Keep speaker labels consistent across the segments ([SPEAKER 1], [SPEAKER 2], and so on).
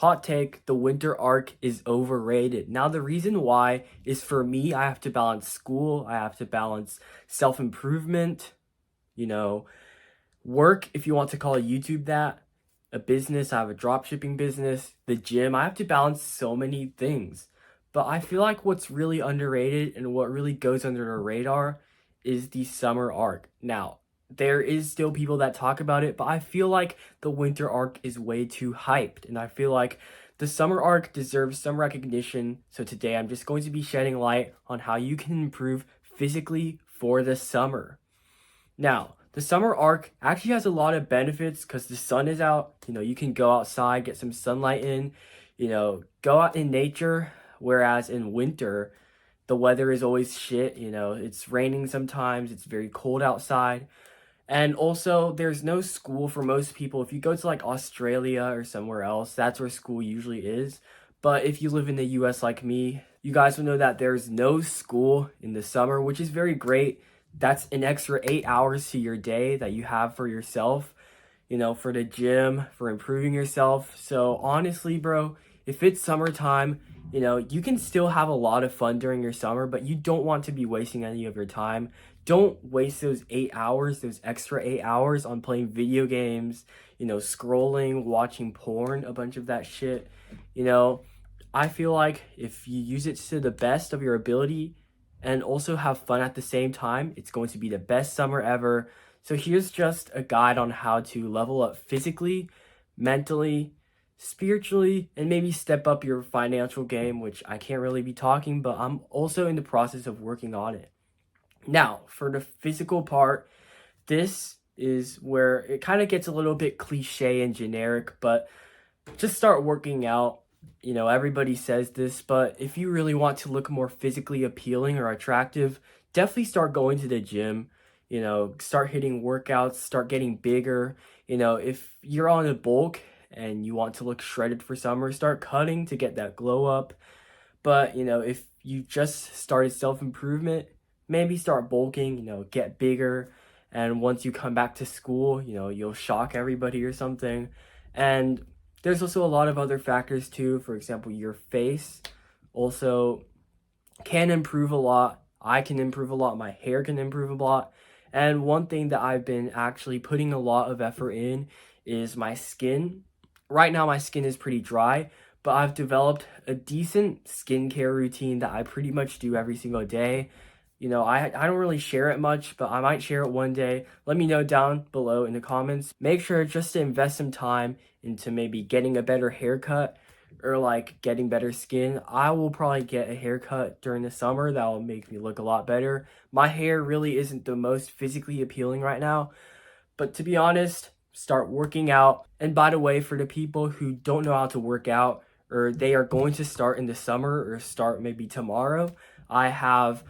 [SPEAKER 1] Hot take, the winter arc is overrated. Now, the reason why is for me, I have to balance school, I have to balance self improvement, you know, work, if you want to call YouTube that, a business, I have a drop shipping business, the gym. I have to balance so many things. But I feel like what's really underrated and what really goes under the radar is the summer arc. Now, there is still people that talk about it, but I feel like the winter arc is way too hyped. And I feel like the summer arc deserves some recognition. So today I'm just going to be shedding light on how you can improve physically for the summer. Now, the summer arc actually has a lot of benefits because the sun is out. You can go outside, get some sunlight in, go out in nature. Whereas in winter, the weather is always shit. It's raining sometimes, it's very cold outside. And also, there's no school for most people. If you go to like Australia or somewhere else, that's where school usually is. But if you live in the US like me, you guys will know that there's no school in the summer, which is very great. That's an extra 8 hours to your day that you have for yourself, for the gym, for improving yourself. So honestly, bro, if it's summertime, you can still have a lot of fun during your summer, but you don't want to be wasting any of your time. Don't waste those 8 hours, those extra 8 hours on playing video games, scrolling, watching porn, a bunch of that shit. You know, I feel like if you use it to the best of your ability and also have fun at the same time, it's going to be the best summer ever. So here's just a guide on how to level up physically, mentally, spiritually, and maybe step up your financial game, which I can't really be talking, but I'm also in the process of working on it. Now, for the physical part, this is where it kind of gets a little bit cliche and generic, but just start working out. Everybody says this, but if you really want to look more physically appealing or attractive, definitely start going to the gym. Start hitting workouts, start getting bigger. If you're on a bulk and you want to look shredded for summer, start cutting to get that glow up. But, if you just started self improvement, maybe start bulking, get bigger. And once you come back to school, you'll shock everybody or something. And there's also a lot of other factors too. For example, your face also can improve a lot. I can improve a lot. My hair can improve a lot. And one thing that I've been actually putting a lot of effort in is my skin. Right now, my skin is pretty dry, but I've developed a decent skincare routine that I pretty much do every single day. I don't really share it much, but I might share it one day. Let me know down below in the comments. Make sure just to invest some time into maybe getting a better haircut or like getting better skin. I will probably get a haircut during the summer that will make me look a lot better. My hair really isn't the most physically appealing right now, but to be honest, start working out. And by the way, for the people who don't know how to work out or they are going to start in the summer or start maybe tomorrow, I have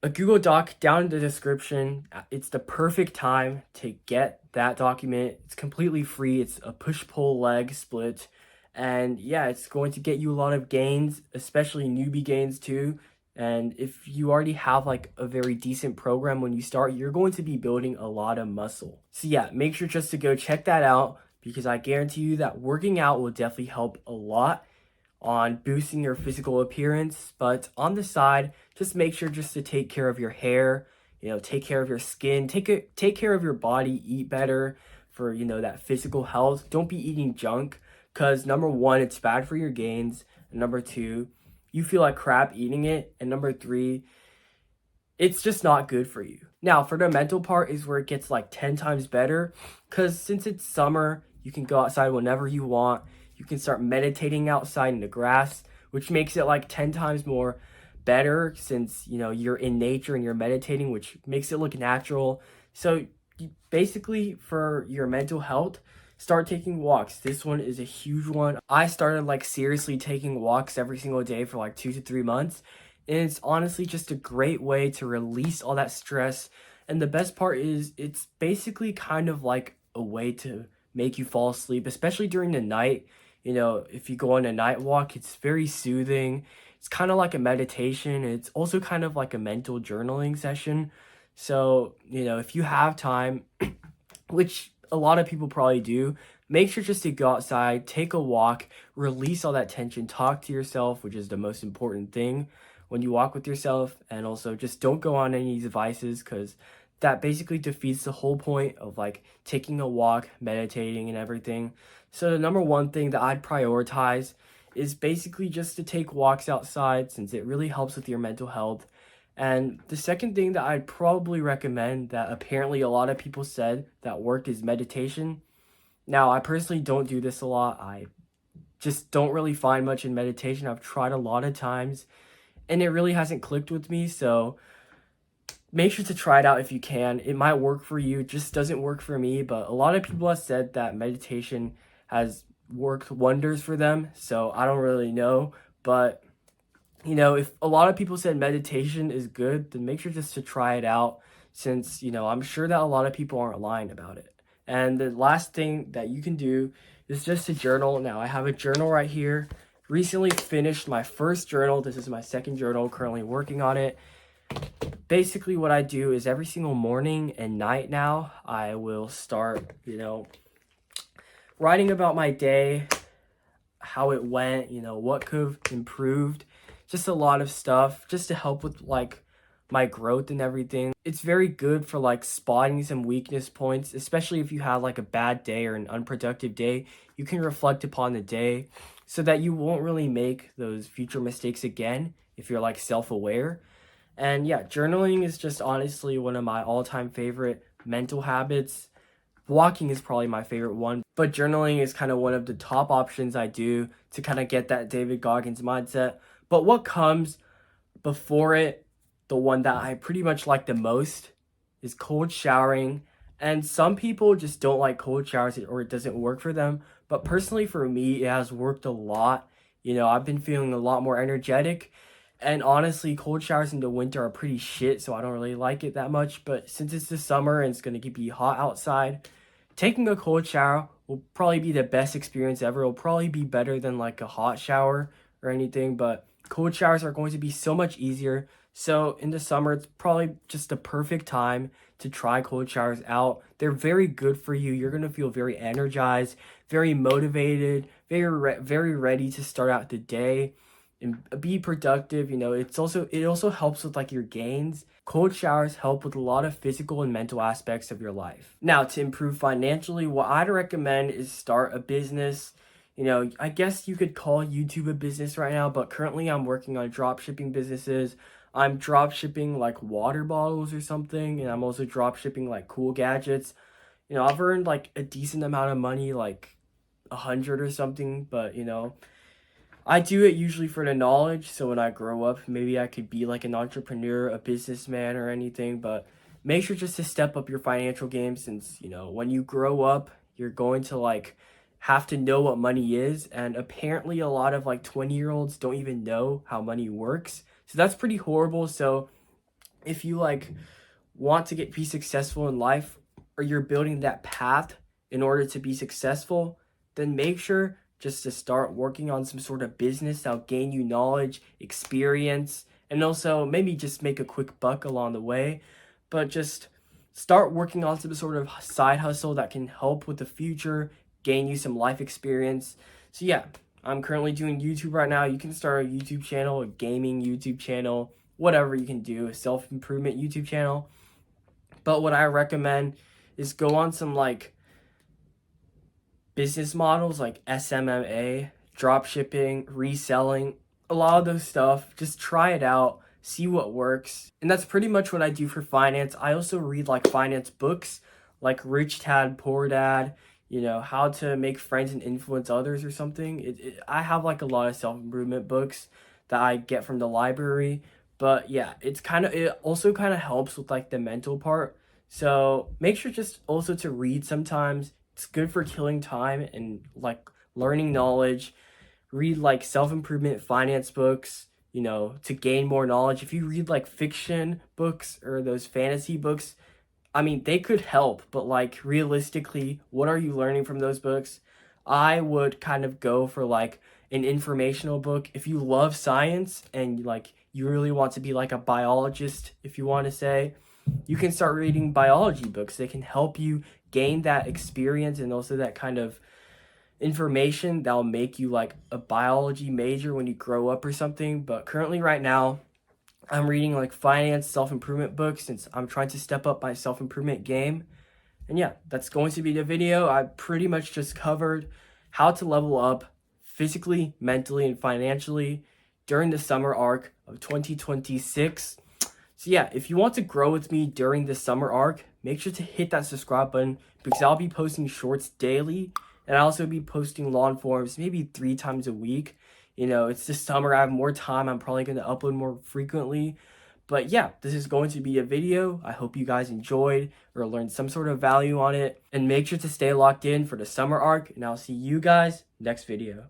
[SPEAKER 1] a Google Doc down in the description. It's the perfect time to get that document. It's completely free. It's a push-pull leg split. And yeah, it's going to get you a lot of gains, especially newbie gains too. And if you already have like a very decent program when you start, you're going to be building a lot of muscle. So yeah, make sure just to go check that out because I guarantee you that working out will definitely help a lot on boosting your physical appearance. But on the side, just make sure just to take care of your hair, take care of your skin, take care of your body, eat better for, that physical health. Don't be eating junk because number one, it's bad for your gains. And number two, you feel like crap eating it. And number three, it's just not good for you. Now, for the mental part is where it gets like 10 times better because since it's summer, you can go outside whenever you want. You can start meditating outside in the grass, which makes it like 10 times more better since, you're in nature and you're meditating, which makes it look natural. So basically for your mental health, start taking walks. This one is a huge one. I started like seriously taking walks every single day for like 2 to 3 months. And it's honestly just a great way to release all that stress. And the best part is it's basically kind of like a way to make you fall asleep, especially during the night. If you go on a night walk, it's very soothing. It's kind of like a meditation. It's also kind of like a mental journaling session. So, if you have time, which a lot of people probably do, make sure just to go outside, take a walk, release all that tension, talk to yourself, which is the most important thing when you walk with yourself. And also just don't go on any devices, because that basically defeats the whole point of like taking a walk, meditating, and everything. So the number one thing that I'd prioritize is basically just to take walks outside, since it really helps with your mental health. And the second thing that I'd probably recommend, that apparently a lot of people said that worked, is meditation. Now, I personally don't do this a lot. I just don't really find much in meditation. I've tried a lot of times and it really hasn't clicked with me. So make sure to try it out if you can. It might work for you, it just doesn't work for me. But a lot of people have said that meditation has worked wonders for them. So I don't really know. But if a lot of people said meditation is good, then make sure just to try it out, since, I'm sure that a lot of people aren't lying about it. And the last thing that you can do is just to journal. Now, I have a journal right here. Recently finished my first journal. This is my second journal, currently working on it. Basically, what I do is every single morning and night now, I will start, writing about my day, how it went, what could have improved, just a lot of stuff, just to help with like my growth and everything. It's very good for like spotting some weakness points, especially if you have like a bad day or an unproductive day. You can reflect upon the day so that you won't really make those future mistakes again if you're like self-aware. And yeah, journaling is just honestly one of my all-time favorite mental habits. Walking is probably my favorite one, but journaling is kind of one of the top options I do to kind of get that David Goggins mindset. But what comes before it, the one that I pretty much like the most, is cold showering. And some people just don't like cold showers, or it doesn't work for them. But personally, for me, it has worked a lot. I've been feeling a lot more energetic. And honestly, cold showers in the winter are pretty shit, so I don't really like it that much. But since it's the summer and it's going to be hot outside, taking a cold shower will probably be the best experience ever. It'll probably be better than like a hot shower or anything, but cold showers are going to be so much easier. So in the summer, it's probably just the perfect time to try cold showers out. They're very good for you. You're going to feel very energized, very motivated, very ready to start out the day and be productive. It also helps with like your gains. Cold showers help with a lot of physical and mental aspects of your life. Now, to improve financially, what I'd recommend is start a business. I guess you could call YouTube a business right now, but currently I'm working on drop shipping businesses. I'm drop shipping like water bottles or something, and I'm also drop shipping like cool gadgets. I've earned like a decent amount of money, like 100 or something, but I do it usually for the knowledge. So when I grow up, maybe I could be like an entrepreneur, a businessman, or anything. But make sure just to step up your financial game, since, when you grow up, you're going to like have to know what money is. And apparently, a lot of like 20-year-olds don't even know how money works. So that's pretty horrible. So if you like want to be successful in life, or you're building that path in order to be successful, then make sure just to start working on some sort of business that'll gain you knowledge, experience, and also maybe just make a quick buck along the way. But just start working on some sort of side hustle that can help with the future, gain you some life experience. So yeah, I'm currently doing YouTube right now. You can start a YouTube channel, a gaming YouTube channel, whatever you can do, a self-improvement YouTube channel. But what I recommend is go on some like business models like SMMA, drop shipping, reselling, a lot of those stuff. Just try it out, see what works. And that's pretty much what I do for finance. I also read like finance books like Rich Dad, Poor Dad, how to make friends and influence others or something. I have like a lot of self-improvement books that I get from the library. But yeah, it also kind of helps with like the mental part. So make sure just also to read sometimes. It's good for killing time and like learning knowledge. Read like self-improvement finance books, to gain more knowledge. If you read like fiction books or those fantasy books, I mean, they could help, but like realistically, what are you learning from those books? I would kind of go for like an informational book. If you love science and like you really want to be like a biologist, if you want to say, you can start reading biology books. They can help you gain that experience and also that kind of information that'll make you like a biology major when you grow up or something. But currently right now, I'm reading like finance, self-improvement books since I'm trying to step up my self-improvement game. And yeah, that's going to be the video. I pretty much just covered how to level up physically, mentally, and financially during the summer arc of 2026. So yeah, if you want to grow with me during the summer arc, make sure to hit that subscribe button because I'll be posting shorts daily, and I'll also be posting long forms maybe 3 times a week. You know, it's the summer, I have more time, I'm probably going to upload more frequently. But yeah, this is going to be a video. I hope you guys enjoyed or learned some sort of value on it. And make sure to stay locked in for the summer arc, and I'll see you guys next video.